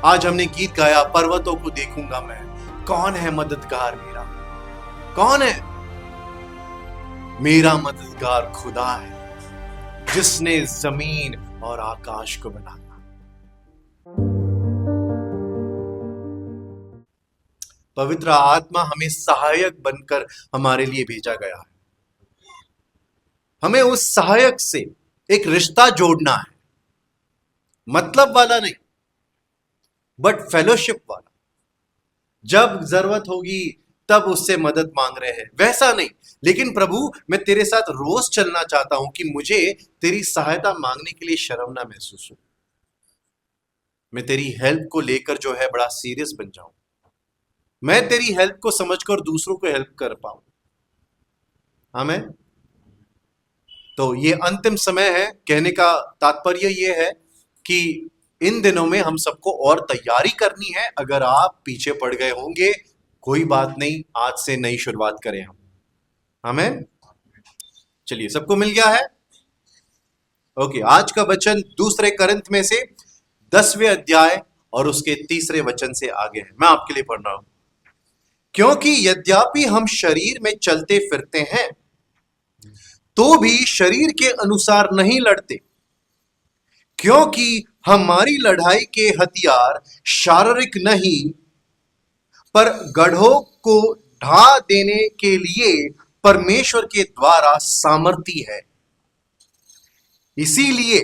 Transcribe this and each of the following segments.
आज हमने गीत गाया, पर्वतों को देखूंगा मैं, कौन है मददगार मेरा? कौन है? मेरा मददगार खुदा है, जिसने जमीन और आकाश को बनाया। पवित्र आत्मा हमें सहायक बनकर हमारे लिए भेजा गया है। हमें उस सहायक से एक रिश्ता जोड़ना है, मतलब वाला नहीं, बट फेलोशिप वाला। जब जरूरत होगी तब उससे मदद मांग रहे हैं, वैसा नहीं। लेकिन प्रभु, मैं तेरे साथ रोज चलना चाहता हूं कि मुझे तेरी सहायता मांगने के लिए शर्म ना महसूस हो। मैं तेरी हेल्प को लेकर जो है बड़ा सीरियस बन जाऊं। मैं तेरी हेल्प को समझकर दूसरों को हेल्प कर पाऊं। आमीन। तो ये अंतिम समय है। कहने का तात्पर्य ये है कि इन दिनों में हम सबको और तैयारी करनी है। अगर आप पीछे पड़ गए होंगे, कोई बात नहीं, आज से नई शुरुआत करें हम। आमीन। चलिए, सबको मिल गया है? ओके, आज का वचन दूसरे कोरिन्थ में से 10वें अध्याय और उसके 3 वचन से आगे है। मैं आपके लिए पढ़ रहा हूं। क्योंकि यद्यपि हम शरीर में चलते फिरते हैं, तो भी शरीर के अनुसार नहीं लड़ते, क्योंकि हमारी लड़ाई के हथियार शारीरिक नहीं, पर गढ़ों को ढा देने के लिए परमेश्वर के द्वारा सामर्थी है। इसीलिए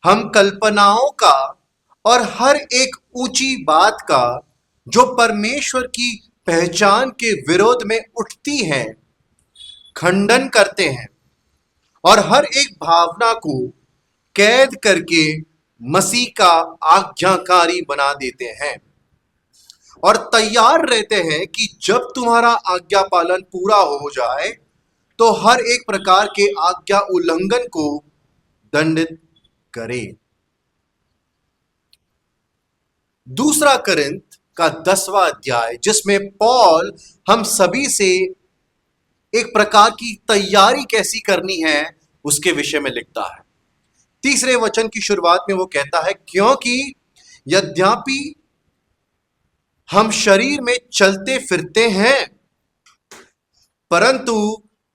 हम कल्पनाओं का और हर एक ऊंची बात का जो परमेश्वर की पहचान के विरोध में उठती है, खंडन करते हैं और हर एक भावना को कैद करके मसीह का आज्ञाकारी बना देते हैं, और तैयार रहते हैं कि जब तुम्हारा आज्ञा पालन पूरा हो जाए तो हर एक प्रकार के आज्ञा उल्लंघन को दंडित करे। दूसरा कोरिन्थ का 10वां अध्याय, जिसमें पौल हम सभी से एक प्रकार की तैयारी कैसी करनी है उसके विषय में लिखता है। 3 वचन की शुरुआत में वो कहता है, क्योंकि यद्यपि हम शरीर में चलते फिरते हैं, परंतु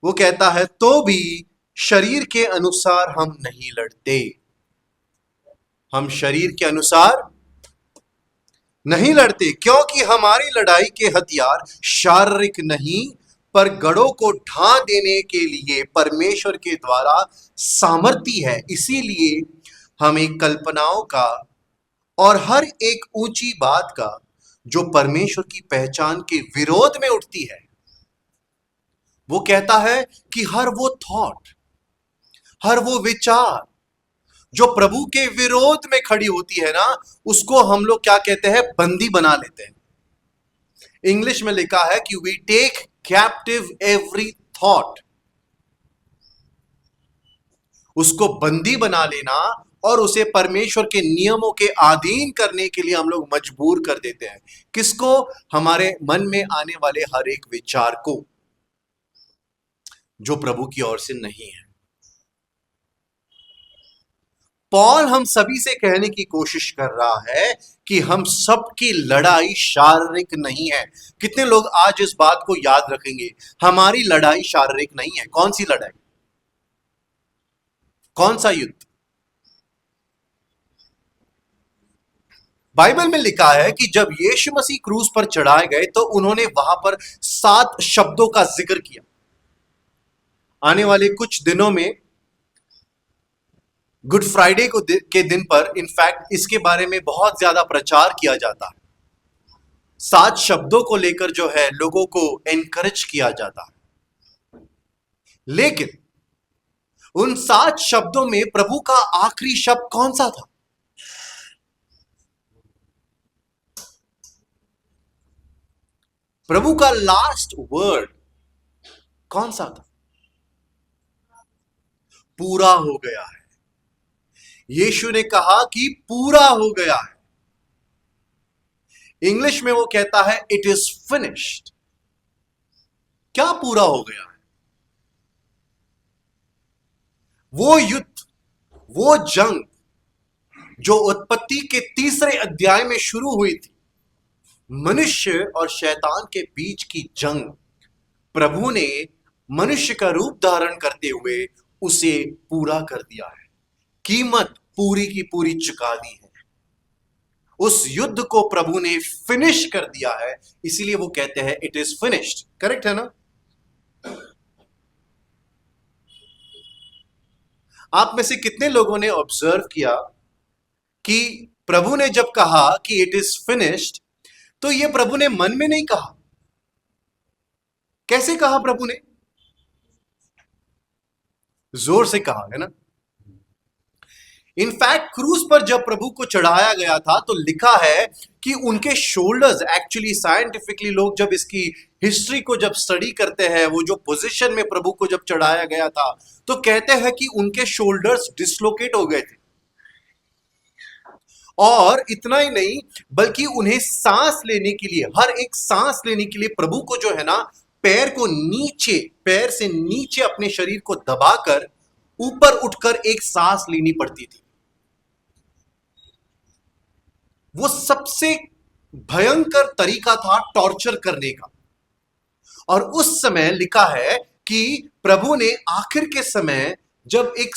वो कहता है तो भी शरीर के अनुसार हम नहीं लड़ते। हम शरीर के अनुसार नहीं लड़ते, क्योंकि हमारी लड़ाई के हथियार शारीरिक नहीं, पर गढ़ों को ढा देने के लिए परमेश्वर के द्वारा सामर्थी है। इसीलिए हमें कल्पनाओं का और हर एक ऊंची बात का जो परमेश्वर की पहचान के विरोध में उठती है, वो कहता है कि हर वो थॉट, हर वो विचार जो प्रभु के विरोध में खड़ी होती है ना, उसको हम लोग क्या कहते हैं? बंदी बना लेते हैं। इंग्लिश में लिखा है कि we take captive every thought. उसको बंदी बना लेना और उसे परमेश्वर के नियमों के अधीन करने के लिए हम लोग मजबूर कर देते हैं। किसको? हमारे मन में आने वाले हर एक विचार को, जो प्रभु की ओर से नहीं है। पौल हम सभी से कहने की कोशिश कर रहा है कि हम सबकी लड़ाई शारीरिक नहीं है। कितने लोग आज इस बात को याद रखेंगे? हमारी लड़ाई शारीरिक नहीं है। कौन सी लड़ाई? कौन सा युद्ध? बाइबल में लिखा है कि जब यीशु मसीह क्रूस पर चढ़ाए गए तो उन्होंने वहां पर 7 शब्दों का जिक्र किया। आने वाले कुछ दिनों में गुड फ्राइडे को के दिन पर इनफैक्ट इसके बारे में बहुत ज्यादा प्रचार किया जाता है। 7 शब्दों को लेकर जो है लोगों को एनकरेज किया जाता है। लेकिन उन 7 शब्दों में प्रभु का आखिरी शब्द कौन सा था? प्रभु का लास्ट वर्ड कौन सा था? पूरा हो गया है। यीशु ने कहा कि पूरा हो गया है। इंग्लिश में वो कहता है इट इज फिनिश्ड। क्या पूरा हो गया है? वो युद्ध, वो जंग जो उत्पत्ति के तीसरे अध्याय में शुरू हुई थी, मनुष्य और शैतान के बीच की जंग, प्रभु ने मनुष्य का रूप धारण करते हुए उसे पूरा कर दिया है। कीमत पूरी की पूरी चुका दी है। उस युद्ध को प्रभु ने फिनिश कर दिया है, इसीलिए वो कहते हैं इट इज फिनिश्ड। करेक्ट है ना? आप में से कितने लोगों ने ऑब्जर्व किया कि प्रभु ने जब कहा कि इट इज फिनिश्ड, तो ये प्रभु ने मन में नहीं कहा। कैसे कहा प्रभु ने? जोर से कहा, है ना? इनफैक्ट क्रूज पर जब प्रभु को चढ़ाया गया था तो लिखा है कि उनके शोल्डर्स, एक्चुअली साइंटिफिकली लोग जब इसकी हिस्ट्री को जब स्टडी करते हैं, वो जो पोजीशन में प्रभु को जब चढ़ाया गया था, तो कहते हैं कि उनके शोल्डर्स डिसलोकेट हो गए थे। और इतना ही नहीं, बल्कि उन्हें सांस लेने के लिए, हर एक सांस लेने के लिए प्रभु को जो है ना, पैर को नीचे, पैर से नीचे अपने शरीर को दबाकर ऊपर उठकर एक सांस लेनी पड़ती थी। वो सबसे भयंकर तरीका था टॉर्चर करने का। और उस समय लिखा है कि प्रभु ने आखिर के समय, जब एक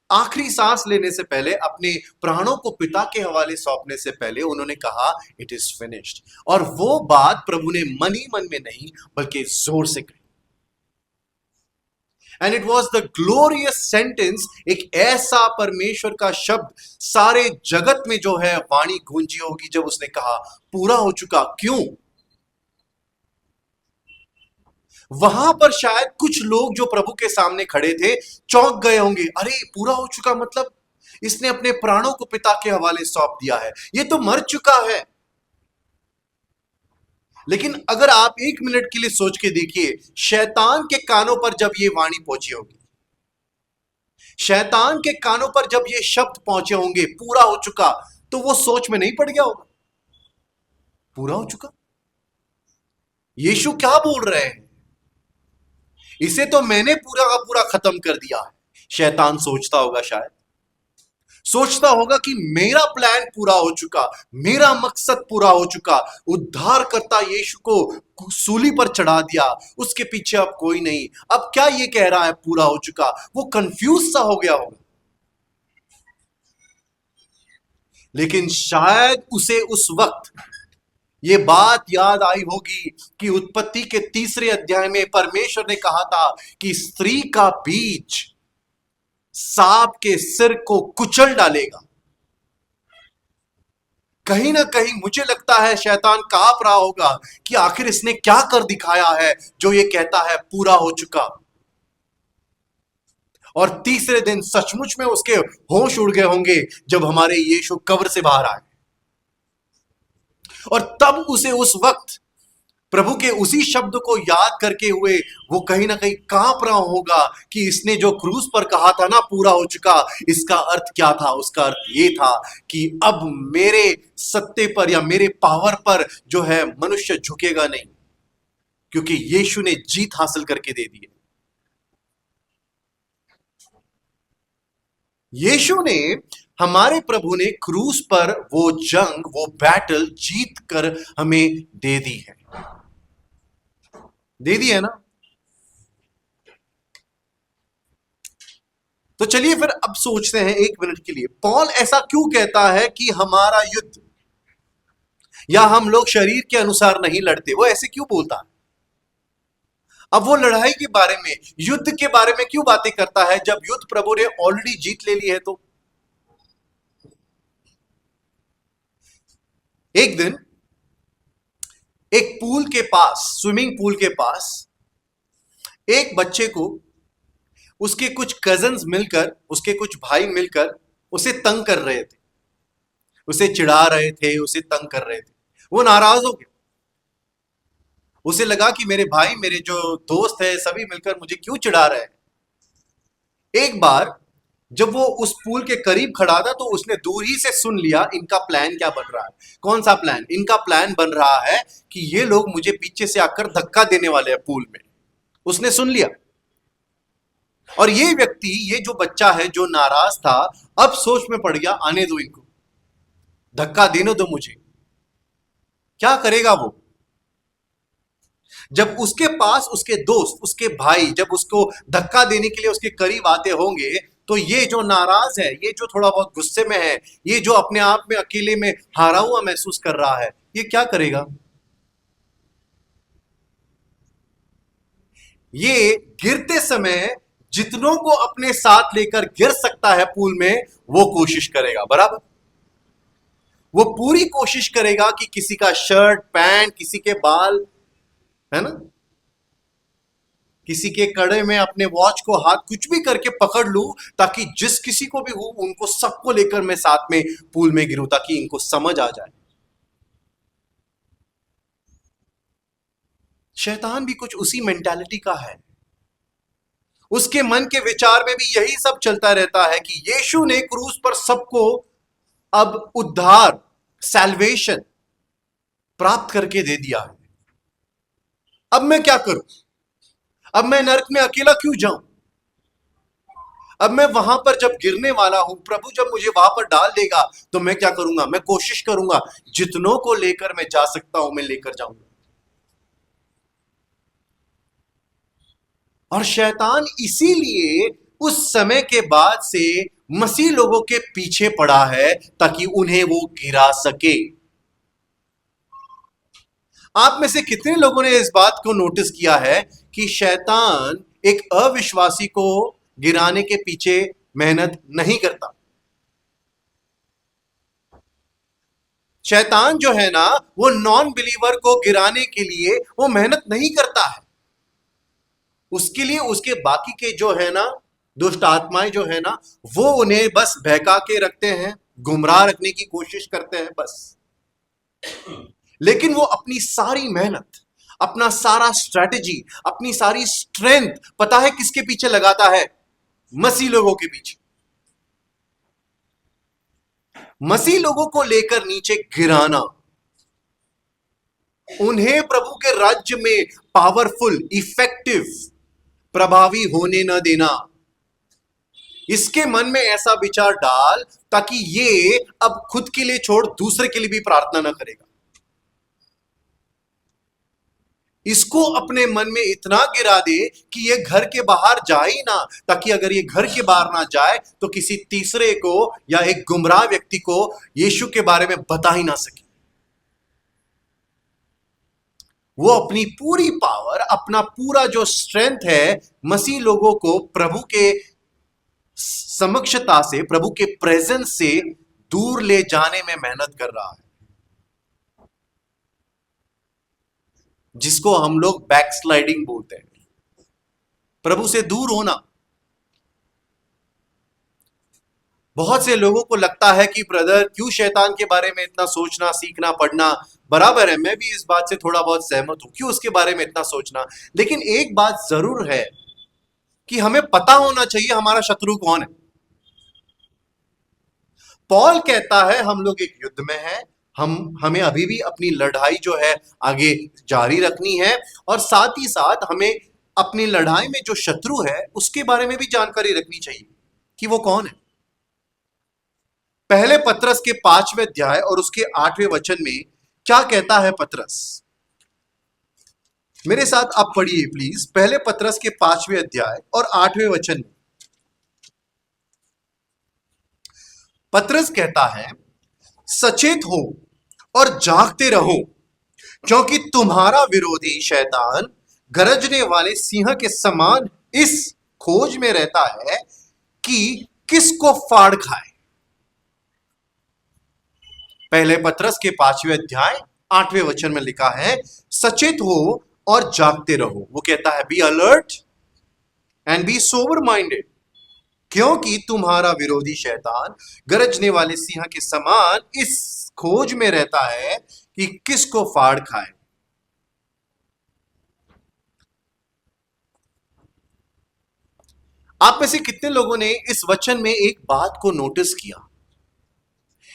आखिरी सांस लेने से पहले, अपने प्राणों को पिता के हवाले सौंपने से पहले, उन्होंने कहा इट इज फिनिश्ड। और वो बात प्रभु ने मन ही मन में नहीं, बल्कि जोर से कही। And it was the glorious sentence, एक ऐसा परमेश्वर का शब्द सारे जगत में जो है वाणी गूंजी होगी जब उसने कहा पूरा हो चुका। क्यों? वहां पर शायद कुछ लोग जो प्रभु के सामने खड़े थे चौंक गए होंगे। अरे पूरा हो चुका मतलब इसने अपने प्राणों को पिता के हवाले सौंप दिया है, ये तो मर चुका है। लेकिन अगर आप एक मिनट के लिए सोच के देखिए, शैतान के कानों पर जब ये वाणी पहुंची होगी, शैतान के कानों पर जब ये शब्द पहुंचे होंगे पूरा हो चुका, तो वो सोच में नहीं पड़ गया होगा पूरा हो चुका? यीशु क्या बोल रहे हैं? इसे तो मैंने पूरा का पूरा खत्म कर दिया है। शैतान सोचता होगा, शायद सोचता होगा कि मेरा प्लान पूरा हो चुका, मेरा मकसद पूरा हो चुका, उद्धारकर्ता यीशु को सूली पर चढ़ा दिया, उसके पीछे अब कोई नहीं, अब क्या ये कह रहा है पूरा हो चुका? वो कंफ्यूज सा हो गया होगा। लेकिन शायद उसे उस वक्त ये बात याद आई होगी कि उत्पत्ति के तीसरे अध्याय में परमेश्वर ने कहा था कि स्त्री का बीज सांप के सिर को कुचल डालेगा। कहीं ना कहीं मुझे लगता है शैतान कांप रहा होगा कि आखिर इसने क्या कर दिखाया है जो ये कहता है पूरा हो चुका। और तीसरे दिन सचमुच में उसके होश उड़ गए होंगे जब हमारे यीशु कब्र से बाहर आए। और तब उसे उस वक्त प्रभु के उसी शब्द को याद करके हुए वो कहीं ना कहीं कांप रहा होगा कि इसने जो क्रूज पर कहा था ना पूरा हो चुका, इसका अर्थ क्या था? उसका अर्थ ये था कि अब मेरे सत्ते पर या मेरे पावर पर जो है मनुष्य झुकेगा नहीं, क्योंकि यीशु ने जीत हासिल करके दे दी है। यीशु ने, हमारे प्रभु ने क्रूज पर वो जंग, वो बैटल जीत कर हमें दे दी है, दे दी है ना? तो चलिए फिर अब सोचते हैं एक मिनट के लिए, पॉल ऐसा क्यों कहता है कि हमारा युद्ध, या हम लोग शरीर के अनुसार नहीं लड़ते? वो ऐसे क्यों बोलता है? अब वो लड़ाई के बारे में, युद्ध के बारे में क्यों बातें करता है जब युद्ध प्रभु ने ऑलरेडी जीत ले ली है? तो एक दिन एक पूल के पास, स्विमिंग पूल के पास, एक बच्चे को उसके कुछ कजन्स मिलकर, उसके कुछ भाई मिलकर उसे तंग कर रहे थे, उसे चिढ़ा रहे थे, उसे तंग कर रहे थे। वो नाराज हो गया। उसे लगा कि मेरे भाई, मेरे जो दोस्त है, सभी मिलकर मुझे क्यों चिढ़ा रहे हैं। एक बार जब वो उस पूल के करीब खड़ा था तो उसने दूर ही से सुन लिया इनका प्लान क्या बन रहा है। कौन सा प्लान? इनका प्लान बन रहा है कि ये लोग मुझे पीछे से आकर धक्का देने वाले हैं पूल में। उसने सुन लिया। और ये व्यक्ति, ये जो बच्चा है जो नाराज था, अब सोच में पड़ गया, आने दो इनको, धक्का देने दो मुझे। क्या करेगा वो? जब उसके पास उसके दोस्त, उसके भाई जब उसको धक्का देने के लिए उसके करीब आते होंगे, तो ये जो नाराज है, ये जो थोड़ा बहुत गुस्से में है, ये जो अपने आप में अकेले में हारा हुआ महसूस कर रहा है, ये क्या करेगा? ये गिरते समय जितनों को अपने साथ लेकर गिर सकता है पूल में, वो कोशिश करेगा। बराबर, वो पूरी कोशिश करेगा कि किसी का शर्ट पैंट, किसी के बाल, है ना, किसी के कड़े में अपने वॉच को हाथ कुछ भी करके पकड़ लूं, ताकि जिस किसी को भी हो उनको सबको लेकर मैं साथ में पूल में गिरूं, ताकि इनको समझ आ जाए। शैतान भी कुछ उसी मेंटालिटी का है। उसके मन के विचार में भी यही सब चलता रहता है कि यीशु ने क्रूस पर सबको अब उद्धार, सैल्वेशन प्राप्त करके दे दिया है। अब मैं क्या करूं? अब मैं नरक में अकेला क्यों जाऊं? अब मैं वहां पर जब गिरने वाला हूं, प्रभु जब मुझे वहां पर डाल देगा, तो मैं क्या करूंगा? मैं कोशिश करूंगा जितनों को लेकर मैं जा सकता हूं मैं लेकर जाऊंगा। और शैतान इसीलिए उस समय के बाद से मसीह लोगों के पीछे पड़ा है, ताकि उन्हें वो गिरा सके। आप में से कितने लोगों ने इस बात को नोटिस किया है कि शैतान एक अविश्वासी को गिराने के पीछे मेहनत नहीं करता? शैतान जो है ना, वो नॉन बिलीवर को गिराने के लिए वो मेहनत नहीं करता है। उसके लिए उसके बाकी के जो है ना, दुष्ट आत्माएं जो है ना, वो उन्हें बस बहका के रखते हैं, गुमराह रखने की कोशिश करते हैं बस। लेकिन वो अपनी सारी मेहनत, अपना सारा स्ट्रेटेजी, अपनी सारी स्ट्रेंथ पता है किसके पीछे लगाता है? मसीह लोगों के पीछे। मसीह लोगों को लेकर नीचे गिराना, उन्हें प्रभु के राज्य में पावरफुल, इफेक्टिव, प्रभावी होने न देना। इसके मन में ऐसा विचार डाल ताकि ये अब खुद के लिए छोड़ दूसरे के लिए भी प्रार्थना न करेगा। इसको अपने मन में इतना गिरा दे कि ये घर के बाहर जाए ही ना, ताकि अगर ये घर के बाहर ना जाए तो किसी तीसरे को या एक गुमराह व्यक्ति को यीशु के बारे में बता ही ना सके। वो अपनी पूरी पावर, अपना पूरा जो स्ट्रेंथ है, मसीह लोगों को प्रभु के समक्षता से, प्रभु के प्रेजेंस से दूर ले जाने में मेहनत कर रहा है, जिसको हम लोग बैकस्लाइडिंग बोलते हैं, प्रभु से दूर होना। बहुत से लोगों को लगता है कि ब्रदर क्यों शैतान के बारे में इतना सोचना, सीखना, पढ़ना। बराबर है, मैं भी इस बात से थोड़ा बहुत सहमत हूं, क्यों उसके बारे में इतना सोचना। लेकिन एक बात जरूर है कि हमें पता होना चाहिए हमारा शत्रु कौन है। पॉल कहता है हम लोग एक युद्ध में हैं, हमें अभी भी अपनी लड़ाई जो है आगे जारी रखनी है, और साथ ही साथ हमें अपनी लड़ाई में जो शत्रु है उसके बारे में भी जानकारी रखनी चाहिए कि वो कौन है। पहले पत्रस के 5वें अध्याय और उसके 8वें वचन में क्या कहता है पत्रस? मेरे साथ आप पढ़िए प्लीज, पहले पत्रस के 5वें अध्याय और 8वें वचन में पत्रस कहता है, सचेत हो और जागते रहो, क्योंकि तुम्हारा विरोधी शैतान गरजने वाले सिंह के समान इस खोज में रहता है कि किसको फाड़ खाए। पहले पत्रस के 5वें अध्याय 8वें वचन में लिखा है, सचेत हो और जागते रहो। वो कहता है be alert and be sober minded, क्योंकि तुम्हारा विरोधी शैतान गरजने वाले सिंह के समान इस खोज में रहता है कि किसको फाड़ खाए। आप में से कितने लोगों ने इस वचन में एक बात को नोटिस किया?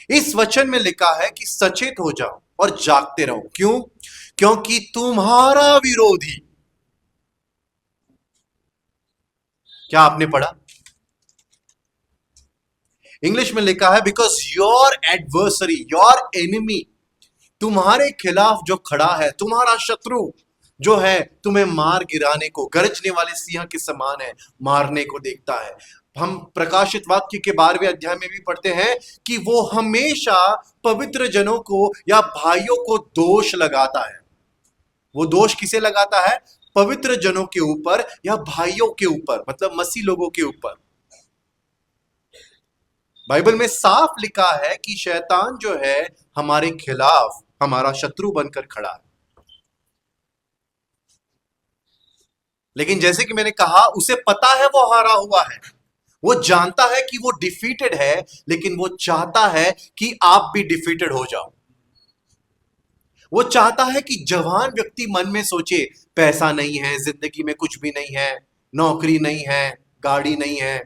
इस वचन में लिखा है कि सचेत हो जाओ और जागते रहो। क्यों? क्योंकि तुम्हारा विरोधी, क्या आपने पढ़ा? इंग्लिश में लिखा है because your adversary, your enemy, तुम्हारे खिलाफ जो खड़ा है, तुम्हारा शत्रु जो है, तुम्हें मार गिराने को, गरजने वाले सिंह के समान है, मारने को देखता है। हम प्रकाशित वाक्य के 12वें अध्याय में भी पढ़ते हैं कि वो हमेशा पवित्र जनों को या भाइयों को दोष लगाता है। वो दोष किसे लगाता है? पवित्र जनों के ऊपर या भाइयों के ऊपर, मतलब मसीह लोगों के ऊपर। बाइबल में साफ लिखा है कि शैतान जो है हमारे खिलाफ, हमारा शत्रु बनकर खड़ा है। लेकिन जैसे कि मैंने कहा, उसे पता है वो हारा हुआ है, वो जानता है कि वो डिफीटेड है, लेकिन वो चाहता है कि आप भी डिफीटेड हो जाओ। वो चाहता है कि जवान व्यक्ति मन में सोचे, पैसा नहीं है, जिंदगी में कुछ भी नहीं है, नौकरी नहीं है, गाड़ी नहीं है,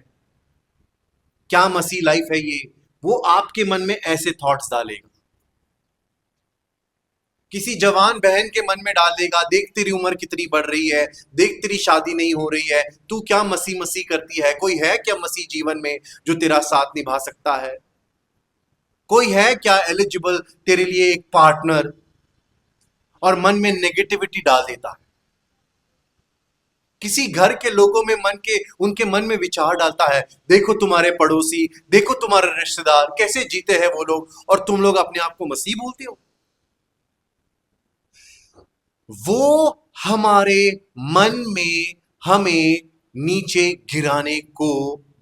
क्या मसीह लाइफ है ये। वो आपके मन में ऐसे थॉट्स डालेगा। किसी जवान बहन के मन में डाल देगा, देख तेरी उम्र कितनी बढ़ रही है, देख तेरी शादी नहीं हो रही है, तू क्या मसीह मसीह करती है, कोई है क्या मसीह जीवन में जो तेरा साथ निभा सकता है, कोई है क्या एलिजिबल तेरे लिए एक पार्टनर, और मन में नेगेटिविटी डाल देता है। किसी घर के लोगों में उनके मन में विचार डालता है, देखो तुम्हारे पड़ोसी, देखो तुम्हारे रिश्तेदार कैसे जीते हैं वो लोग, और तुम लोग अपने आप को मसीह बोलते हो। वो हमारे मन में हमें नीचे गिराने को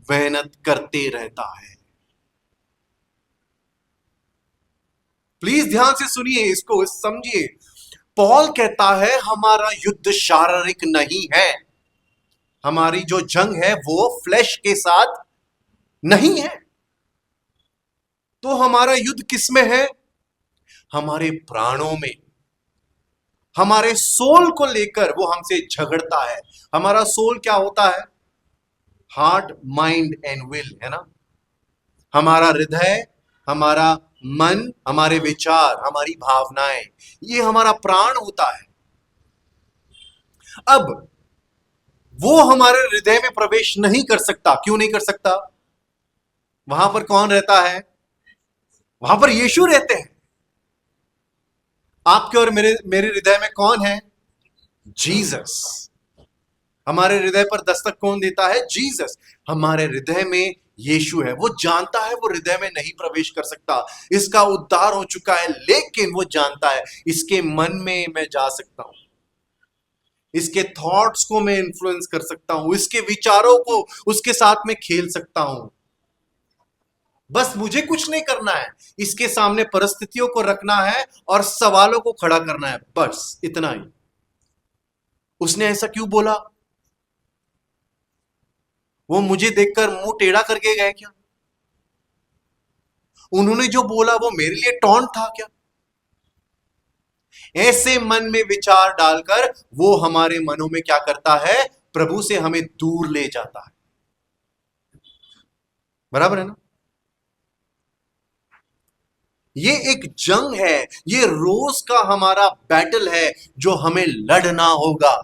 मेहनत करते रहता है। प्लीज ध्यान से सुनिए, इसको समझिए। पॉल कहता है हमारा युद्ध शारीरिक नहीं है, हमारी जो जंग है वो फ्लैश के साथ नहीं है। तो हमारा युद्ध किसमें है? हमारे प्राणों में, हमारे सोल को लेकर वो हमसे झगड़ता है। हमारा सोल क्या होता है? हार्ट, माइंड एंड विल, है ना। हमारा हृदय, हमारा मन, हमारे विचार, हमारी भावनाएं, ये हमारा प्राण होता है। अब वो हमारे हृदय में प्रवेश नहीं कर सकता। क्यों नहीं कर सकता? वहां पर कौन रहता है? वहां पर यीशु रहते हैं। आपके और मेरे मेरे हृदय में कौन है? जीसस। हमारे हृदय पर दस्तक कौन देता है? जीसस। हमारे हृदय में यीशु है। वो जानता है वो हृदय में नहीं प्रवेश कर सकता, इसका उद्धार हो चुका है, लेकिन वो जानता है इसके मन में मैं जा सकता हूं, इसके थॉट्स को मैं इन्फ्लुएंस कर सकता हूं, इसके विचारों को उसके साथ में खेल सकता हूं। बस मुझे कुछ नहीं करना है, इसके सामने परिस्थितियों को रखना है और सवालों को खड़ा करना है, बस इतना ही। उसने ऐसा क्यों बोला? वो मुझे देखकर मुंह टेढ़ा करके गए क्या? उन्होंने जो बोला वो मेरे लिए टॉन्ट था क्या? ऐसे मन में विचार डालकर वो हमारे मनों में क्या करता है? प्रभु से हमें दूर ले जाता है। बराबर है ना। ये एक जंग है, ये रोज का हमारा बैटल है जो हमें लड़ना होगा।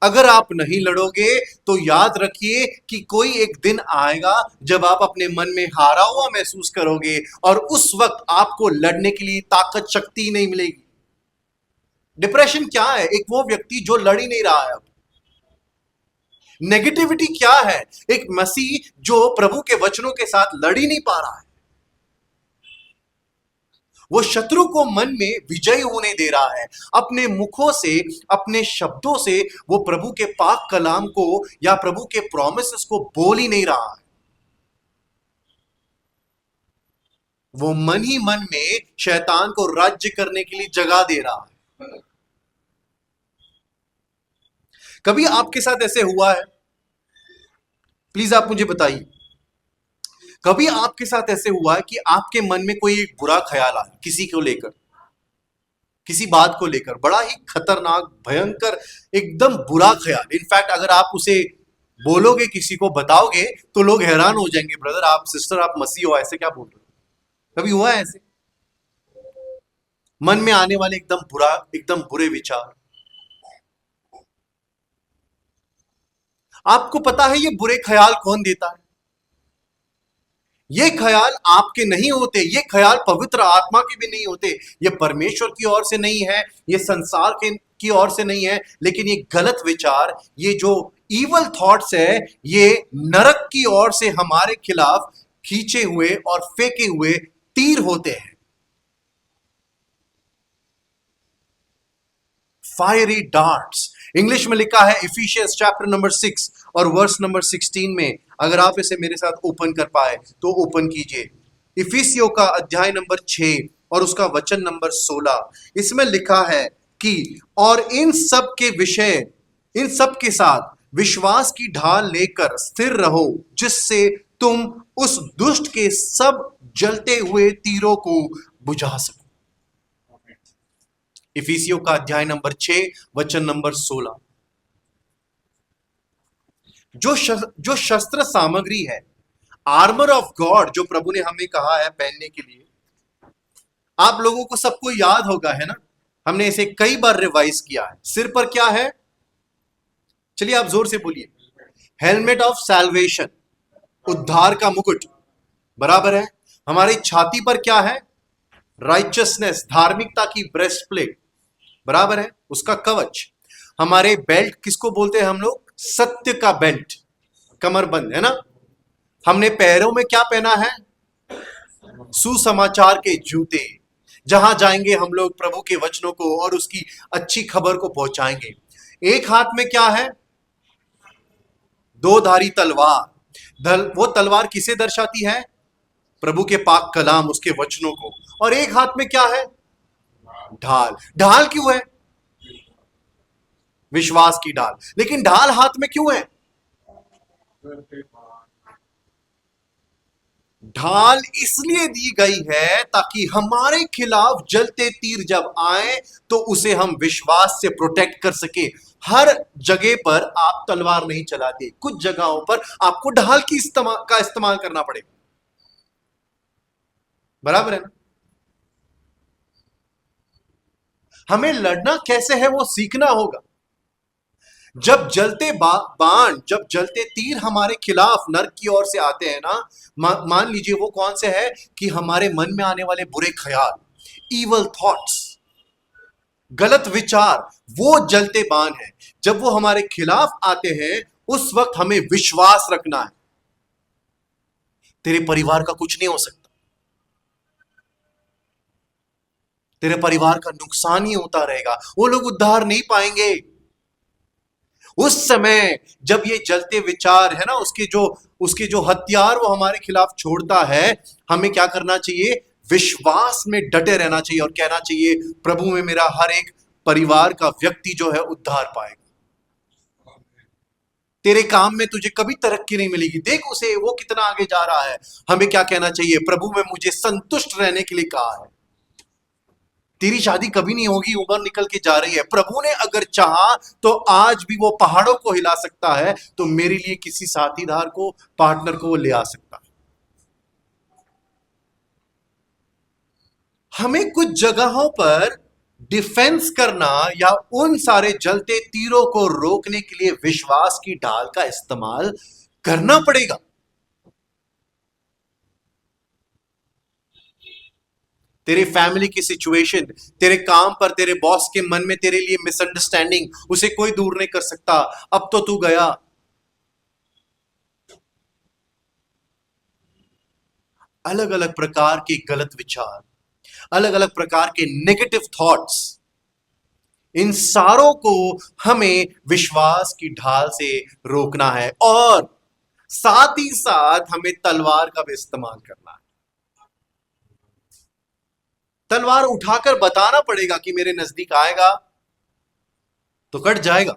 अगर आप नहीं लड़ोगे तो याद रखिए कि कोई एक दिन आएगा जब आप अपने मन में हारा हुआ महसूस करोगे, और उस वक्त आपको लड़ने के लिए ताकत शक्ति नहीं मिलेगी। डिप्रेशन क्या है? एक वो व्यक्ति जो लड़ ही नहीं रहा है। अब नेगेटिविटी क्या है? एक मसीह जो प्रभु के वचनों के साथ लड़ ही नहीं पा रहा है। वो शत्रु को मन में विजयी होने दे रहा है। अपने मुखों से, अपने शब्दों से वो प्रभु के पाक कलाम को या प्रभु के प्रॉमिसेस को बोल ही नहीं रहा है। वो मन ही मन में शैतान को राज्य करने के लिए जगह दे रहा है। कभी आपके साथ ऐसे हुआ है? प्लीज आप मुझे बताइए, कभी आपके साथ ऐसे हुआ है कि आपके मन में कोई एक बुरा ख्याल आया किसी को लेकर, किसी बात को लेकर, बड़ा ही खतरनाक, भयंकर, एकदम बुरा ख्याल। इनफैक्ट अगर आप उसे बोलोगे, किसी को बताओगे, तो लोग हैरान हो जाएंगे, ब्रदर आप, सिस्टर आप मसीह हो, ऐसे क्या बोल रहे हो। कभी हुआ है ऐसे? मन में आने वाले एकदम बुरा, एकदम बुरे विचार। आपको पता है ये बुरे ख्याल कौन देता है? ये ख्याल आपके नहीं होते, ये ख्याल पवित्र आत्मा के भी नहीं होते, ये परमेश्वर की ओर से नहीं है, ये संसार के की ओर से नहीं है, लेकिन ये गलत विचार, ये जो इवल थॉट्स है, ये नरक की ओर से हमारे खिलाफ खींचे हुए और फेंके हुए तीर होते हैं। फायरी डार्ट्स, इंग्लिश में लिखा है इफिशियंस चैप्टर नंबर 6 और वर्स नंबर 16 में। अगर आप इसे मेरे साथ ओपन कर पाए तो ओपन कीजिए। इफिसियो का अध्याय नंबर 6 और उसका वचन नंबर 16। इसमें लिखा है कि और इन सब के विषय, इन सब के साथ विश्वास की ढाल लेकर स्थिर रहो, जिससे तुम उस दुष्ट के सब जलते हुए तीरों को बुझा सको। इफिसियो का अध्याय नंबर 6 वचन नंबर 16। जो शस्त्र सामग्री है, आर्मर ऑफ गॉड, जो प्रभु ने हमें कहा है पहनने के लिए, आप लोगों को सबको याद होगा, है ना? हमने इसे कई बार रिवाइज किया है। सिर पर क्या है? चलिए आप जोर से बोलिए। हेलमेट ऑफ सैल्वेशन, उद्धार का मुकुट, बराबर है। हमारी छाती पर क्या है? राइचसनेस, धार्मिकता की ब्रेस्ट प्लेट, बराबर है, उसका कवच। हमारे बेल्ट किसको बोलते हैं हम लोग? सत्य का बेल्ट, कमरबंद, है ना? हमने पैरों में क्या पहना है? सुसमाचार के जूते। जहां जाएंगे हम लोग प्रभु के वचनों को और उसकी अच्छी खबर को पहुंचाएंगे। एक हाथ में क्या है? दो धारी तलवार। वो तलवार किसे दर्शाती है? प्रभु के पाक कलाम, उसके वचनों को। और एक हाथ में क्या है? ढाल। ढाल क्यों है? विश्वास की ढाल। लेकिन ढाल हाथ में क्यों है? ढाल इसलिए दी गई है ताकि हमारे खिलाफ जलते तीर जब आए तो उसे हम विश्वास से प्रोटेक्ट कर सके। हर जगह पर आप तलवार नहीं चलाते, कुछ जगहों पर आपको ढाल की इस्तेमाल करना पड़ेगा, बराबर है ना? हमें लड़ना कैसे है वो सीखना होगा। जब जलते बाण, जब जलते तीर हमारे खिलाफ नरक की ओर से आते हैं ना, मान लीजिए वो कौन से है कि हमारे मन में आने वाले बुरे ख्याल, इवल थॉट्स, गलत विचार, वो जलते बाण है। जब वो हमारे खिलाफ आते हैं उस वक्त हमें विश्वास रखना है, तेरे परिवार का कुछ नहीं हो सकता, तेरे परिवार का नुकसान ही होता रहेगा, वो लोग उद्धार नहीं पाएंगे। उस समय जब ये जलते विचार है ना, उसके जो हथियार वो हमारे खिलाफ छोड़ता है, हमें क्या करना चाहिए? विश्वास में डटे रहना चाहिए और कहना चाहिए प्रभु में मेरा हर एक परिवार का व्यक्ति जो है उद्धार पाएगा। तेरे काम में तुझे कभी तरक्की नहीं मिलेगी, देख उसे, वो कितना आगे जा रहा है। हमें क्या कहना चाहिए? प्रभु में मुझे संतुष्ट रहने के लिए कहा है। तेरी शादी कभी नहीं होगी, उम्र निकल के जा रही है, प्रभु ने अगर चाहा तो आज भी वो पहाड़ों को हिला सकता है, तो मेरे लिए किसी साथीदार को, पार्टनर को वो ले आ सकता है। हमें कुछ जगहों पर डिफेंस करना या उन सारे जलते तीरों को रोकने के लिए विश्वास की ढाल का इस्तेमाल करना पड़ेगा। तेरे फैमिली की सिचुएशन, तेरे काम पर तेरे बॉस के मन में तेरे लिए मिसअंडरस्टैंडिंग, उसे कोई दूर नहीं कर सकता। अब तो तू गया। अलग अलग प्रकार के गलत विचार, अलग अलग प्रकार के नेगेटिव थॉट्स, इन सारों को हमें विश्वास की ढाल से रोकना है और साथ ही साथ हमें तलवार का भी इस्तेमाल करना है। तलवार उठाकर बताना पड़ेगा कि मेरे नजदीक आएगा तो कट जाएगा,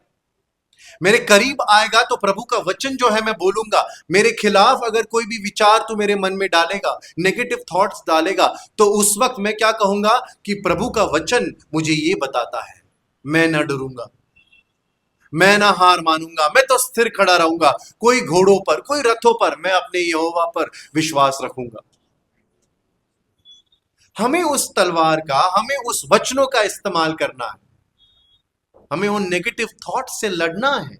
मेरे करीब आएगा तो प्रभु का वचन जो है मैं बोलूंगा। मेरे खिलाफ अगर कोई भी विचार तू मेरे मन में डालेगा, नेगेटिव थॉट्स डालेगा, तो उस वक्त मैं क्या कहूंगा कि प्रभु का वचन मुझे ये बताता है, मैं न डरूंगा, मैं ना हार मानूंगा, मैं तो स्थिर खड़ा रहूंगा। कोई घोड़ों पर, कोई रथों पर, मैं अपने यहोवा पर विश्वास रखूंगा। हमें उस तलवार का, हमें उस वचनों का इस्तेमाल करना है। हमें उन नेगेटिव थॉट से लड़ना है।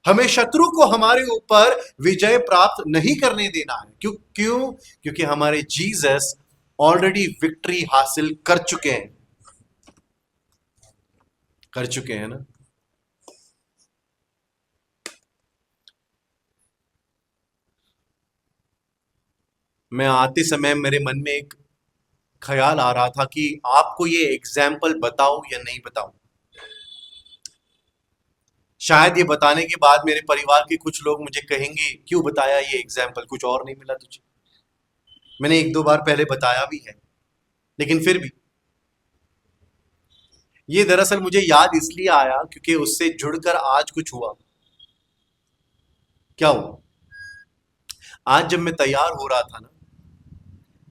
हमें शत्रु को हमारे ऊपर विजय प्राप्त नहीं करने देना है। क्यों? क्योंकि हमारे जीसस ऑलरेडी विक्ट्री हासिल कर चुके हैं। कर चुके हैं ना। मैं आते समय मेरे मन में एक ख्याल आ रहा था कि आपको ये एग्जाम्पल बताऊं या नहीं बताऊं। शायद ये बताने के बाद मेरे परिवार के कुछ लोग मुझे कहेंगे क्यों बताया ये एग्जाम्पल, कुछ और नहीं मिला तुझे। मैंने एक दो बार पहले बताया भी है, लेकिन फिर भी ये दरअसल मुझे याद इसलिए आया क्योंकि उससे जुड़कर आज कुछ हुआ। क्या हुआ? आज जब मैं तैयार हो रहा था ना,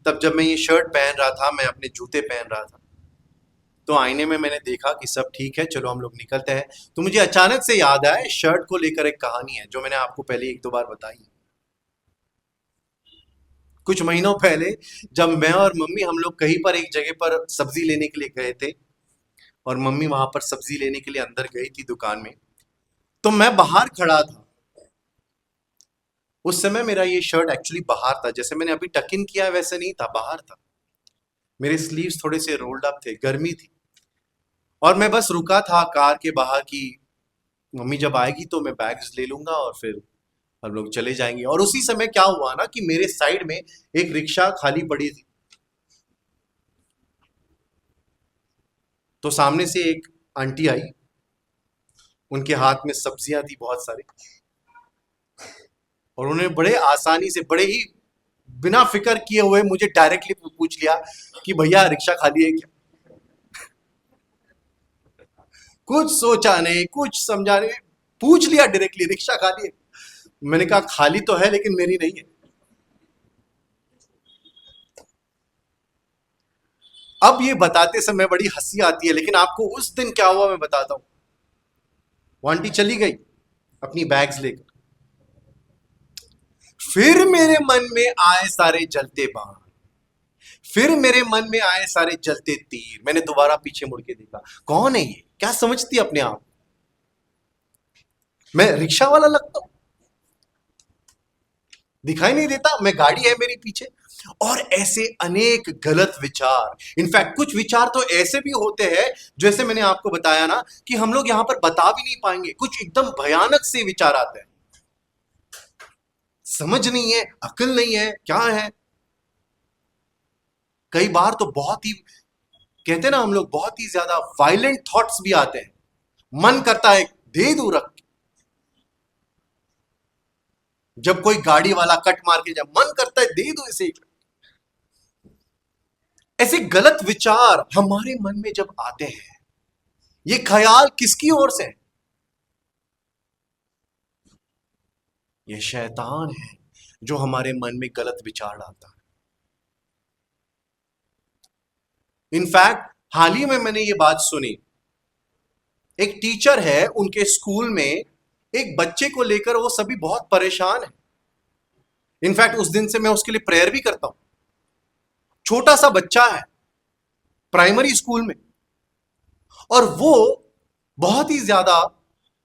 तब जब मैं ये शर्ट पहन रहा था, मैं अपने जूते पहन रहा था, तो आईने में मैंने देखा कि सब ठीक है, चलो हम लोग निकलते हैं। तो मुझे अचानक से याद आया, शर्ट को लेकर एक कहानी है जो मैंने आपको पहले एक दो बार बताई। कुछ महीनों पहले जब मैं और मम्मी हम लोग कहीं पर एक जगह पर सब्जी लेने के लिए गए थे, और मम्मी वहां पर सब्जी लेने के लिए अंदर गई थी दुकान में, तो मैं बाहर खड़ा था। उस समय मेरा ये शर्ट एक्चुअली बाहर था, जैसे मैंने अभी टक इन किया है वैसे नहीं था, बाहर था। मेरे स्लीव्स थोड़े से रोल्ड अप थे, गर्मी थी, और मैं बस रुका था कार के बाहर कि मम्मी जब आएगी तो मैं बैग्स ले लूंगा और फिर हम लोग चले जाएंगे। और उसी समय क्या हुआ ना कि मेरे साइड में एक रिक्शा खाली पड़ी थी। तो सामने से एक आंटी आई, उनके हाथ में सब्जियां थी बहुत सारी, और उन्होंने बड़े आसानी से, बड़े ही बिना फिक्र किए हुए मुझे डायरेक्टली पूछ लिया कि भैया रिक्शा खाली है क्या। कुछ सोचा नहीं, कुछ समझा नहीं, पूछ लिया डायरेक्टली रिक्शा खाली है। मैंने कहा खाली तो है लेकिन मेरी नहीं है। अब ये बताते समय बड़ी हंसी आती है, लेकिन आपको उस दिन क्या हुआ मैं बताता हूं। वो आंटी चली गई अपनी बैग्स लेकर। फिर मेरे मन में आए सारे जलते बाण, फिर मेरे मन में आए सारे जलते तीर। मैंने दोबारा पीछे मुड़ के देखा, कौन है ये, क्या समझती है अपने आप, मैं रिक्शा वाला लगता हूं, दिखाई नहीं देता, मैं गाड़ी है मेरी पीछे। और ऐसे अनेक गलत विचार, इनफैक्ट कुछ विचार तो ऐसे भी होते हैं जैसे मैंने आपको बताया ना कि हम लोग यहां पर बता भी नहीं पाएंगे। कुछ एकदम भयानक से विचार आते हैं, समझ नहीं है, अकल नहीं है, क्या है। कई बार तो बहुत ही, कहते हैं ना हम लोग, बहुत ही ज्यादा वायलेंट थॉट्स भी आते हैं। मन करता है दे दूं रख के। जब कोई गाड़ी वाला कट मार के जब मन करता है दे दूं इसे। ऐसे गलत विचार हमारे मन में जब आते हैं, ये ख्याल किसकी ओर से है? ये शैतान है जो हमारे मन में गलत विचार डालता है। इनफैक्ट हाल ही में मैंने ये बात सुनी, एक टीचर है, उनके स्कूल में एक बच्चे को लेकर वो सभी बहुत परेशान है। इनफैक्ट उस दिन से मैं उसके लिए प्रेयर भी करता हूं। छोटा सा बच्चा है, प्राइमरी स्कूल में, और वो बहुत ही ज्यादा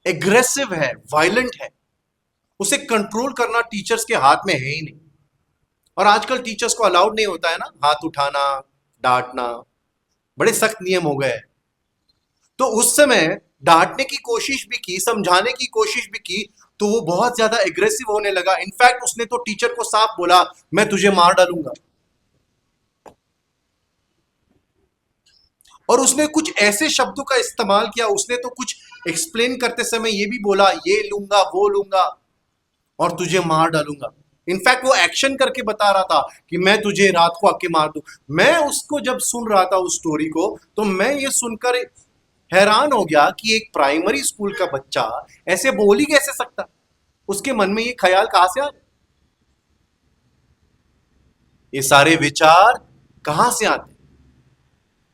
एग्रेसिव है, वायलेंट है। उसे कंट्रोल करना टीचर्स के हाथ में है ही नहीं। और आजकल टीचर्स को अलाउड नहीं होता है ना हाथ उठाना, डांटना, बड़े सख्त नियम हो गए हैं। तो उस समय डांटने की कोशिश भी की, समझाने की कोशिश भी की, तो वो बहुत ज्यादा एग्रेसिव होने लगा। इनफैक्ट उसने तो टीचर को साफ बोला, मैं तुझे मार डालूंगा। और उसने कुछ ऐसे शब्दों का इस्तेमाल किया, उसने तो कुछ एक्सप्लेन करते समय ये भी बोला, ये लूंगा वो लूंगा और तुझे मार डालूंगा। इनफैक्ट वो एक्शन करके बता रहा था कि मैं तुझे रात को आके मार दूं। मैं उसको जब सुन रहा था उस स्टोरी को, तो मैं ये सुनकर हैरान हो गया कि एक प्राइमरी स्कूल का बच्चा ऐसे बोल ही कैसे सकता। उसके मन में ये ख्याल कहां से आ, ये सारे विचार कहां से आते?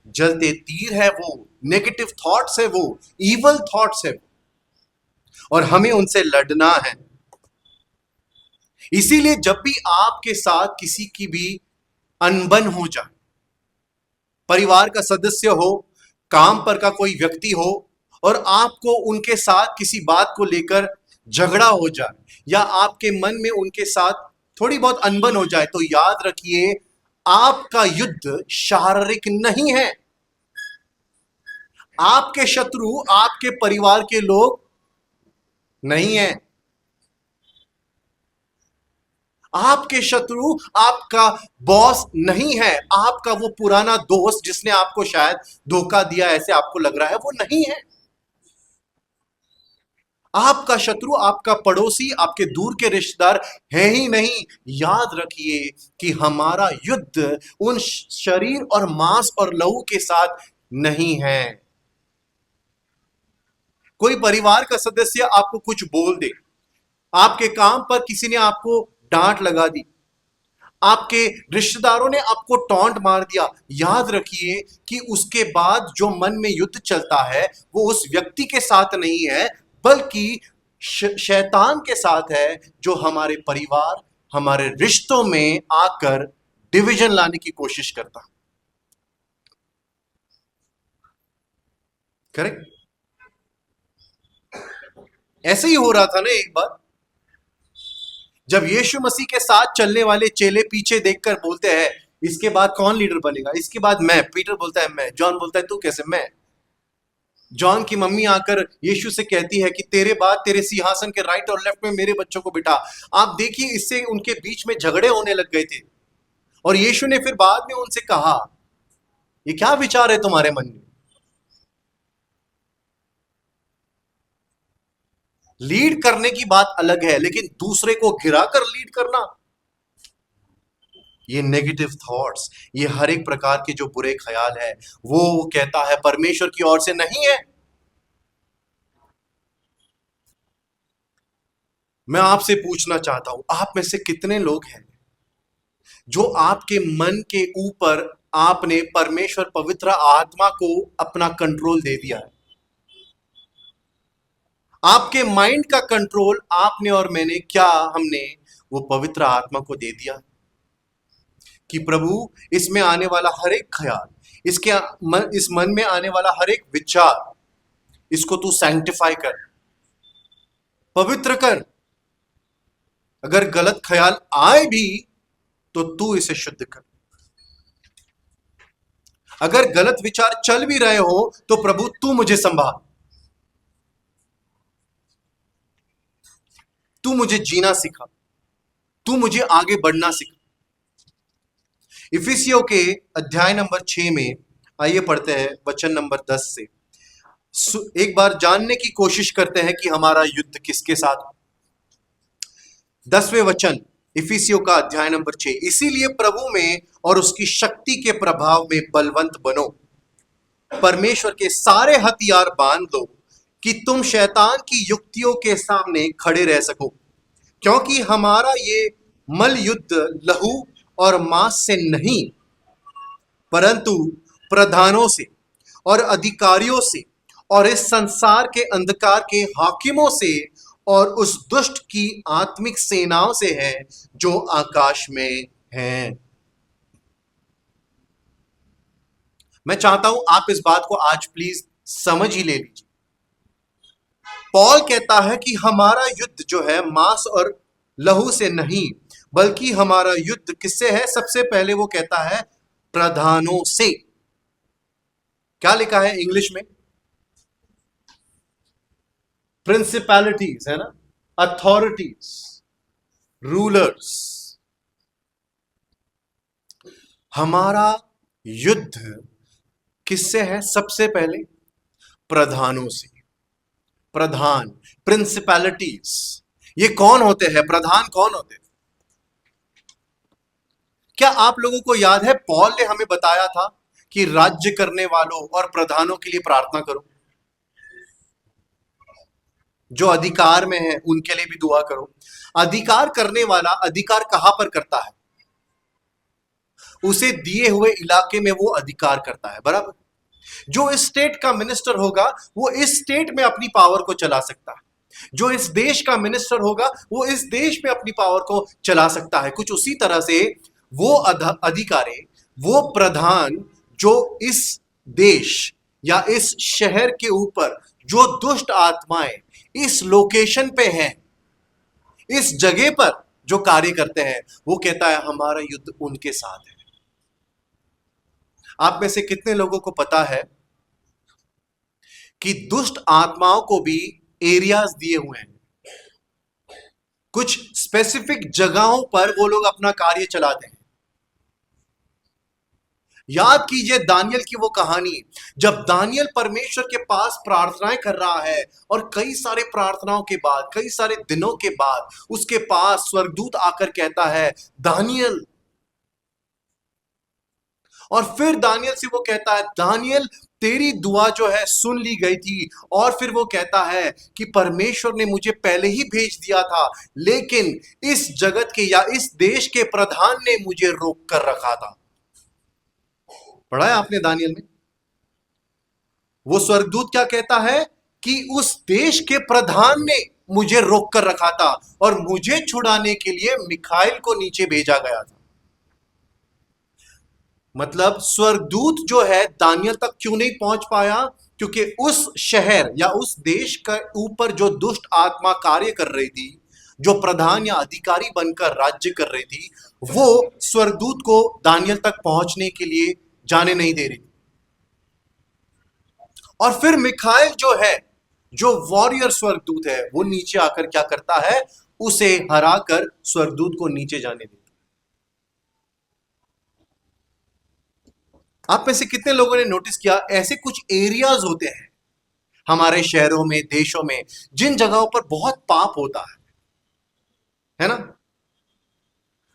जलते तीर है वो, नेगेटिव थॉट्स है वो, इवल थॉट्स है वो, और हमें उनसे लड़ना है। इसीलिए जब भी आपके साथ किसी की भी अनबन हो जाए, परिवार का सदस्य हो, काम पर का कोई व्यक्ति हो, और आपको उनके साथ किसी बात को लेकर झगड़ा हो जाए या आपके मन में उनके साथ थोड़ी बहुत अनबन हो जाए, तो याद रखिए आपका युद्ध शारीरिक नहीं है। आपके शत्रु आपके परिवार के लोग नहीं है। आपके शत्रु आपका बॉस नहीं है। आपका वो पुराना दोस्त जिसने आपको शायद धोखा दिया ऐसे आपको लग रहा है, वो नहीं है। आपका शत्रु आपका पड़ोसी, आपके दूर के रिश्तेदार है ही नहीं। याद रखिए कि हमारा युद्ध उन शरीर और मांस और लहू के साथ नहीं है। कोई परिवार का सदस्य आपको कुछ बोल दे, आपके काम पर किसी ने आपको डांट लगा दी, आपके रिश्तेदारों ने आपको टॉन्ट मार दिया, याद रखिए कि उसके बाद जो मन में युद्ध चलता है वो उस व्यक्ति के साथ नहीं है, बल्कि शैतान के साथ है, जो हमारे परिवार, हमारे रिश्तों में आकर डिवीजन लाने की कोशिश करता। करेक्ट? ऐसे ही हो रहा था ना एक बार, जब यीशु मसीह के साथ चलने वाले चेले पीछे देखकर बोलते हैं इसके बाद कौन लीडर बनेगा, इसके बाद मैं। पीटर बोलता है मैं। जॉन बोलता है तू कैसे? मैं। जॉन की मम्मी आकर यीशु से कहती है कि तेरे बाद तेरे सिंहासन के राइट और लेफ्ट में मेरे बच्चों को बिठा। आप देखिए, इससे उनके बीच में झगड़े होने लग गए थे। और यीशु ने फिर बाद में उनसे कहा, ये क्या विचार है तुम्हारे मन में? लीड करने की बात अलग है, लेकिन दूसरे को गिरा कर लीड करना, ये नेगेटिव थॉट्स, ये हर एक प्रकार के जो बुरे ख्याल है, वो कहता है परमेश्वर की ओर से नहीं है। मैं आपसे पूछना चाहता हूं, आप में से कितने लोग हैं जो आपके मन के ऊपर आपने परमेश्वर पवित्र आत्मा को अपना कंट्रोल दे दिया है? आपके माइंड का कंट्रोल आपने और मैंने, क्या हमने वो पवित्र आत्मा को दे दिया कि प्रभु इसमें आने वाला हर एक ख्याल, इस मन में आने वाला हर एक विचार, इसको तू सैंक्टिफाई कर, पवित्र कर। अगर गलत ख्याल आए भी तो तू इसे शुद्ध कर। अगर गलत विचार चल भी रहे हो तो प्रभु तू मुझे संभाल, तू मुझे जीना सिखा, तू मुझे आगे बढ़ना सिखा। इफिसियों के अध्याय नंबर 6 में आइए पढ़ते हैं वचन नंबर 10 से। एक बार जानने की कोशिश करते हैं कि हमारा युद्ध किसके साथ। 10वें वचन, इफिसियों का अध्याय नंबर 6। इसीलिए प्रभु में और उसकी शक्ति के प्रभाव में बलवंत बनो, परमेश्वर के सारे हथियार बांध लो कि तुम शैतान की युक्तियों के सामने खड़े रह सको, क्योंकि हमारा ये मल युद्ध लहू और मांस से नहीं, परंतु प्रधानों से और अधिकारियों से और इस संसार के अंधकार के हाकिमों से और उस दुष्ट की आत्मिक सेनाओं से है जो आकाश में हैं। मैं चाहता हूं आप इस बात को आज प्लीज समझ ही ले लीजिए। पॉल कहता है कि हमारा युद्ध जो है मांस और लहू से नहीं, बल्कि हमारा युद्ध किससे है? सबसे पहले वो कहता है प्रधानों से। क्या लिखा है इंग्लिश में? प्रिंसिपैलिटीज है ना, अथॉरिटीज, रूलर्स। हमारा युद्ध किससे है? सबसे पहले प्रधानों से। प्रधान, प्रिंसिपैलिटीज, ये कौन होते हैं? प्रधान कौन होते हैं? क्या आप लोगों को याद है पॉल ने हमें बताया था कि राज्य करने वालों और प्रधानों के लिए प्रार्थना करो, जो अधिकार में है उनके लिए भी दुआ करो। अधिकार करने वाला अधिकार कहां पर करता है? उसे दिए हुए इलाके में वो अधिकार करता है, बराबर। जो इस स्टेट का मिनिस्टर होगा वो इस स्टेट में अपनी पावर को चला सकता है, जो इस देश का मिनिस्टर होगा वो इस देश में अपनी पावर को चला सकता है। कुछ उसी तरह से वो अधिकारी, वो प्रधान जो इस देश या इस शहर के ऊपर जो दुष्ट आत्माएं इस लोकेशन पे हैं, इस जगह पर जो कार्य करते हैं, वो कहता है हमारा युद्ध उनके साथ है। आप में से कितने लोगों को पता है कि दुष्ट आत्माओं को भी एरियाज दिए हुए हैं, कुछ स्पेसिफिक जगहों पर वो लोग अपना कार्य चलाते हैं। याद कीजिए दानियल की वो कहानी, जब दानियल परमेश्वर के पास प्रार्थनाएं कर रहा है और कई सारे प्रार्थनाओं के बाद, कई सारे दिनों के बाद उसके पास स्वर्गदूत आकर कहता है दानियल, और फिर दानियल से वो कहता है दानियल तेरी दुआ जो है सुन ली गई थी, और फिर वो कहता है कि परमेश्वर ने मुझे पहले ही भेज दिया था, लेकिन इस जगत के या इस देश के प्रधान ने मुझे रोक कर रखा था। पढ़ा है आपने दानियल में? वो स्वर्गदूत क्या कहता है कि उस देश के प्रधान ने मुझे रोक कर रखा था और मुझे छुड़ाने के लिए मिखाइल को नीचे भेजा गया था। मतलब स्वर्गदूत जो है दानियल तक क्यों नहीं पहुंच पाया? क्योंकि उस शहर या उस देश का ऊपर जो दुष्ट आत्मा कार्य कर रही थी, जो प्रधान या अधिकारी बनकर राज्य कर रही थी, वो स्वर्गदूत को दानियल तक पहुंचने के लिए जाने नहीं दे रही। और फिर मिखाइल जो है, जो वॉरियर स्वर्गदूत है, वो नीचे आकर क्या करता है? उसे हराकर स्वर्गदूत को नीचे जाने देता। आप में से कितने लोगों ने नोटिस किया ऐसे कुछ एरियाज होते हैं हमारे शहरों में, देशों में, जिन जगहों पर बहुत पाप होता है ना?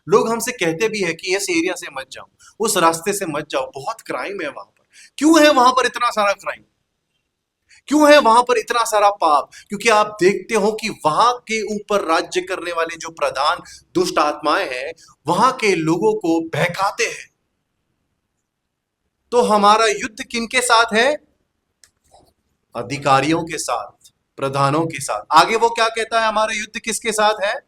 लोग हमसे कहते भी है कि इस एरिया से मत जाओ, उस रास्ते से मत जाओ, बहुत क्राइम है वहां पर। क्यों है वहां पर इतना सारा क्राइम? क्यों है वहां पर इतना सारा पाप? क्योंकि आप देखते हो कि वहां के ऊपर राज्य करने वाले जो प्रधान दुष्ट आत्माएं हैं, वहां के लोगों को बहकाते हैं। तो हमारा युद्ध किनके साथ है? अधिकारियों के साथ, प्रधानों के साथ। आगे वो क्या कहता है? हमारा युद्ध किसके साथ है?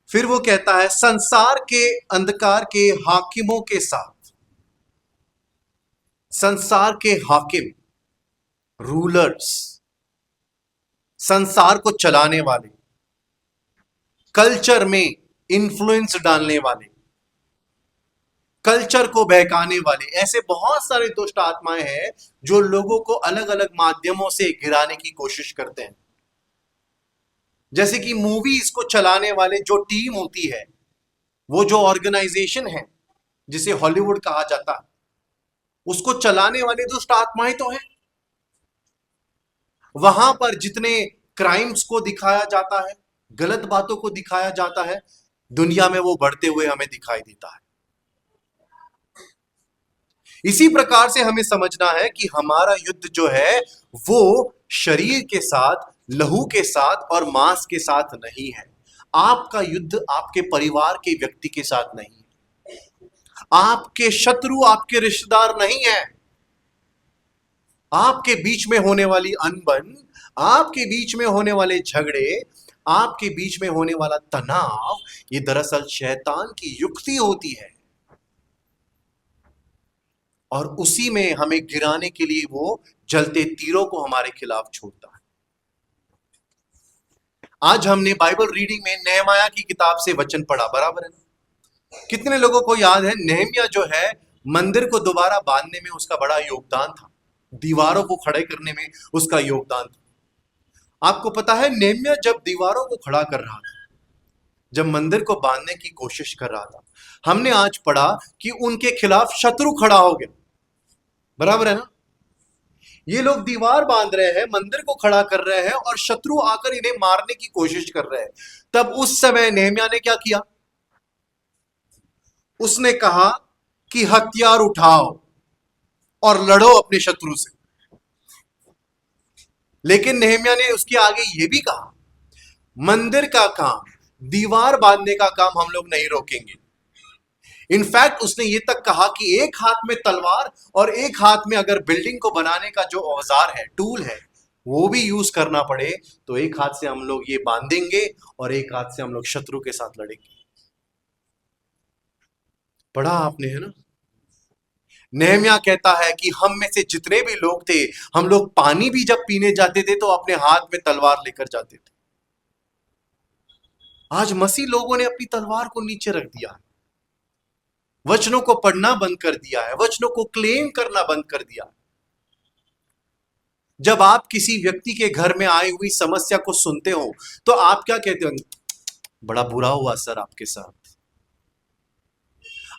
फिर वो कहता है संसार के अंधकार के हाकिमों के साथ। संसार के हाकिम, रूलर्स, संसार को चलाने वाले, कल्चर में इन्फ्लुएंस डालने वाले, कल्चर को बहकाने वाले, ऐसे बहुत सारे दुष्ट आत्माएं हैं जो लोगों को अलग अलग माध्यमों से गिराने की कोशिश करते हैं। जैसे कि मूवीज को चलाने वाले जो टीम होती है, वो जो ऑर्गेनाइजेशन है जिसे हॉलीवुड कहा जाता है, उसको चलाने वाले दुष्ट आत्माएं तो हैं। वहां पर जितने क्राइम्स को दिखाया जाता है, गलत बातों को दिखाया जाता है, दुनिया में वो बढ़ते हुए हमें दिखाई देता है। इसी प्रकार से हमें समझना है कि हमारा युद्ध जो है वो शरीर के साथ, लहू के साथ और मांस के साथ नहीं है। आपका युद्ध आपके परिवार के व्यक्ति के साथ नहीं है। आपके शत्रु आपके रिश्तेदार नहीं है। आपके बीच में होने वाली अनबन, आपके बीच में होने वाले झगड़े, आपके बीच में होने वाला तनाव, ये दरअसल शैतान की युक्ति होती है, और उसी में हमें गिराने के लिए वो जलते तीरों को हमारे खिलाफ छोड़ता है। आज हमने बाइबल रीडिंग में नेहमाया की किताब से वचन पढ़ा, बराबर है ना? कितने लोगों को याद है नेहमिया जो है मंदिर को दोबारा बांधने में उसका बड़ा योगदान था, दीवारों को खड़े करने में उसका योगदान था। आपको पता है नेहमिया जब दीवारों को खड़ा कर रहा था, जब मंदिर को बांधने की कोशिश कर रहा था, हमने आज पढ़ा कि उनके खिलाफ शत्रु खड़ा हो गया, बराबर है ना? ये लोग दीवार बांध रहे हैं, मंदिर को खड़ा कर रहे हैं, और शत्रु आकर इन्हें मारने की कोशिश कर रहे हैं। तब उस समय नेहमिया ने क्या किया? उसने कहा कि हथियार उठाओ और लड़ो अपने शत्रु से। लेकिन नेहमिया ने उसके आगे यह भी कहा, मंदिर का काम, दीवार बांधने का काम हम लोग नहीं रोकेंगे। इनफैक्ट उसने ये तक कहा कि एक हाथ में तलवार और एक हाथ में अगर बिल्डिंग को बनाने का जो औजार है, टूल है, वो भी यूज करना पड़े तो एक हाथ से हम लोग ये बांधेंगे और एक हाथ से हम लोग शत्रु के साथ लड़ेंगे। पढ़ा आपने, है ना? नेहम्याह कहता है कि हम में से जितने भी लोग थे, हम लोग पानी भी जब पीने जाते थे तो अपने हाथ में तलवार लेकर जाते थे। आज मसीह लोगों ने अपनी तलवार को नीचे रख दिया, वचनों को पढ़ना बंद कर दिया है, वचनों को क्लेम करना बंद कर दिया। जब आप किसी व्यक्ति के घर में आई हुई समस्या को सुनते हो तो आप क्या कहते हो? बड़ा बुरा हुआ सर आपके साथ।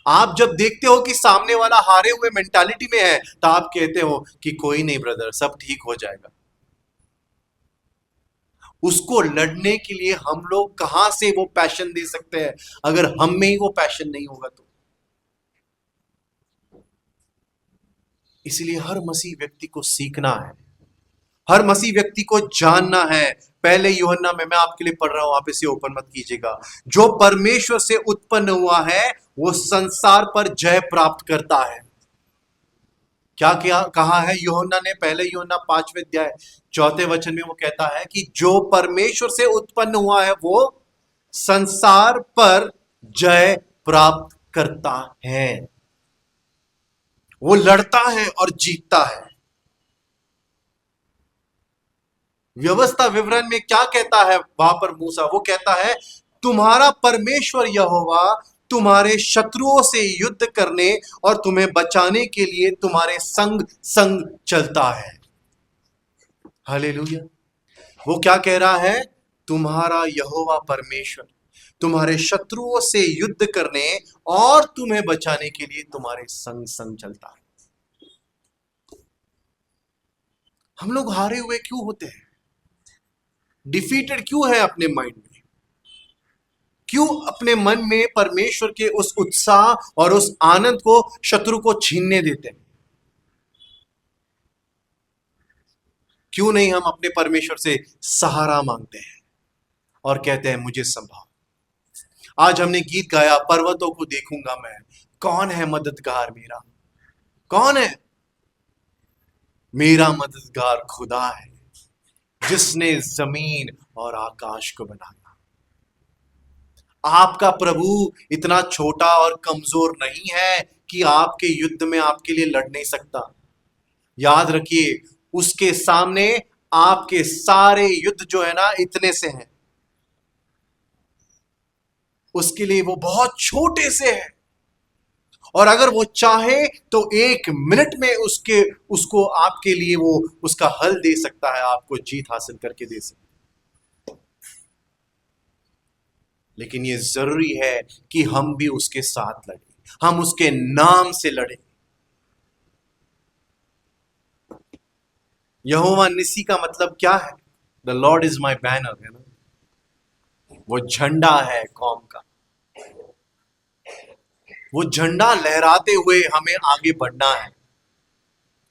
आप जब देखते हो कि सामने वाला हारे हुए मेंटालिटी में है तो आप कहते हो कि कोई नहीं ब्रदर, सब ठीक हो जाएगा। उसको लड़ने के लिए हम लोग कहां से वो पैशन दे सकते हैं अगर हम में ही वो पैशन नहीं होगा तो? इसलिए हर मसीह व्यक्ति को सीखना है, हर मसीह व्यक्ति को जानना है। पहले यूहन्ना में मैं आपके लिए पढ़ रहा हूं, आप इसे ओपन मत कीजिएगा। जो परमेश्वर से उत्पन्न हुआ है वो संसार पर जय प्राप्त करता है। क्या क्या कहा है यूहन्ना ने? पहले यूहन्ना 5वें अध्याय 4 वचन में वो कहता है कि जो परमेश्वर से उत्पन्न हुआ है वो संसार पर जय प्राप्त करता है। वो लड़ता है और जीतता है। व्यवस्था विवरण में क्या कहता है वहां पर मूसा? वो कहता है तुम्हारा परमेश्वर यहोवा तुम्हारे शत्रुओं से युद्ध करने और तुम्हें बचाने के लिए तुम्हारे संग संग चलता है। हालेलुया। वो क्या कह रहा है? तुम्हारा यहोवा परमेश्वर तुम्हारे शत्रुओं से युद्ध करने और तुम्हें बचाने के लिए तुम्हारे संग संग चलता है। हम लोग हारे हुए क्यों होते हैं? डिफीटेड क्यों है अपने माइंड में? क्यों अपने मन में परमेश्वर के उस उत्साह और उस आनंद को शत्रु को छीनने देते हैं? क्यों नहीं हम अपने परमेश्वर से सहारा मांगते हैं और कहते हैं मुझे संभाल। आज हमने गीत गाया, पर्वतों को देखूंगा मैं, कौन है मददगार मेरा? कौन है? मेरा मददगार खुदा है जिसने जमीन और आकाश को बनाया। आपका प्रभु इतना छोटा और कमजोर नहीं है कि आपके युद्ध में आपके लिए लड़ नहीं सकता। याद रखिए, उसके सामने आपके सारे युद्ध जो है ना इतने से हैं, उसके लिए वो बहुत छोटे से है। और अगर वो चाहे तो 1 मिनट में उसको आपके लिए वो उसका हल दे सकता है, आपको जीत हासिल करके दे सकता है। लेकिन ये जरूरी है कि हम भी उसके साथ लड़ें, हम उसके नाम से लड़ें। यहोवा निसी का मतलब क्या है? The Lord is my banner, है ना? वो झंडा है कौम का। वो झंडा लहराते हुए हमें आगे बढ़ना है,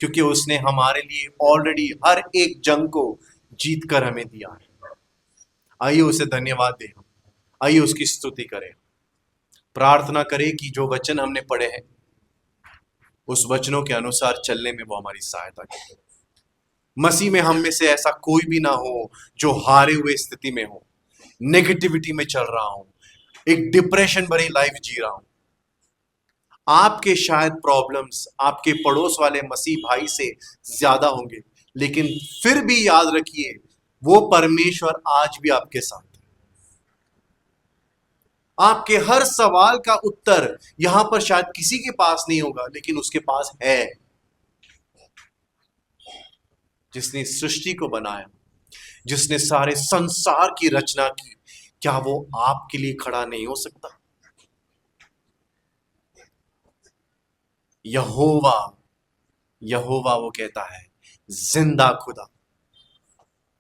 क्योंकि उसने हमारे लिए ऑलरेडी हर एक जंग को जीत कर हमें दिया है। आइए उसे धन्यवाद दें, आइए उसकी स्तुति करें, प्रार्थना करें कि जो वचन हमने पढ़े हैं उस वचनों के अनुसार चलने में वो हमारी सहायता करे। मसीह में हम में से ऐसा कोई भी ना हो जो हारे हुए स्थिति में हो, नेगेटिविटी में चल रहा हूं, एक डिप्रेशन भरी लाइफ जी रहा हूं। आपके शायद प्रॉब्लम्स आपके पड़ोस वाले मसीह भाई से ज्यादा होंगे, लेकिन फिर भी याद रखिए वो परमेश्वर आज भी आपके साथ है। आपके हर सवाल का उत्तर यहां पर शायद किसी के पास नहीं होगा, लेकिन उसके पास है। जिसने सृष्टि को बनाया, जिसने सारे संसार की रचना की, क्या वो आपके लिए खड़ा नहीं हो सकता? यहोवा, यहोवा वो कहता है जिंदा खुदा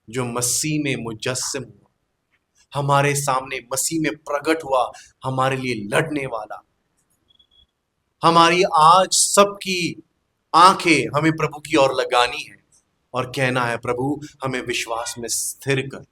जो मसीह में मुजस्सम हुआ, हमारे सामने मसीह में प्रकट हुआ, हमारे लिए लड़ने वाला। हमारी आज सबकी आंखें हमें प्रभु की ओर लगानी है और कहना है प्रभु हमें विश्वास में स्थिर कर।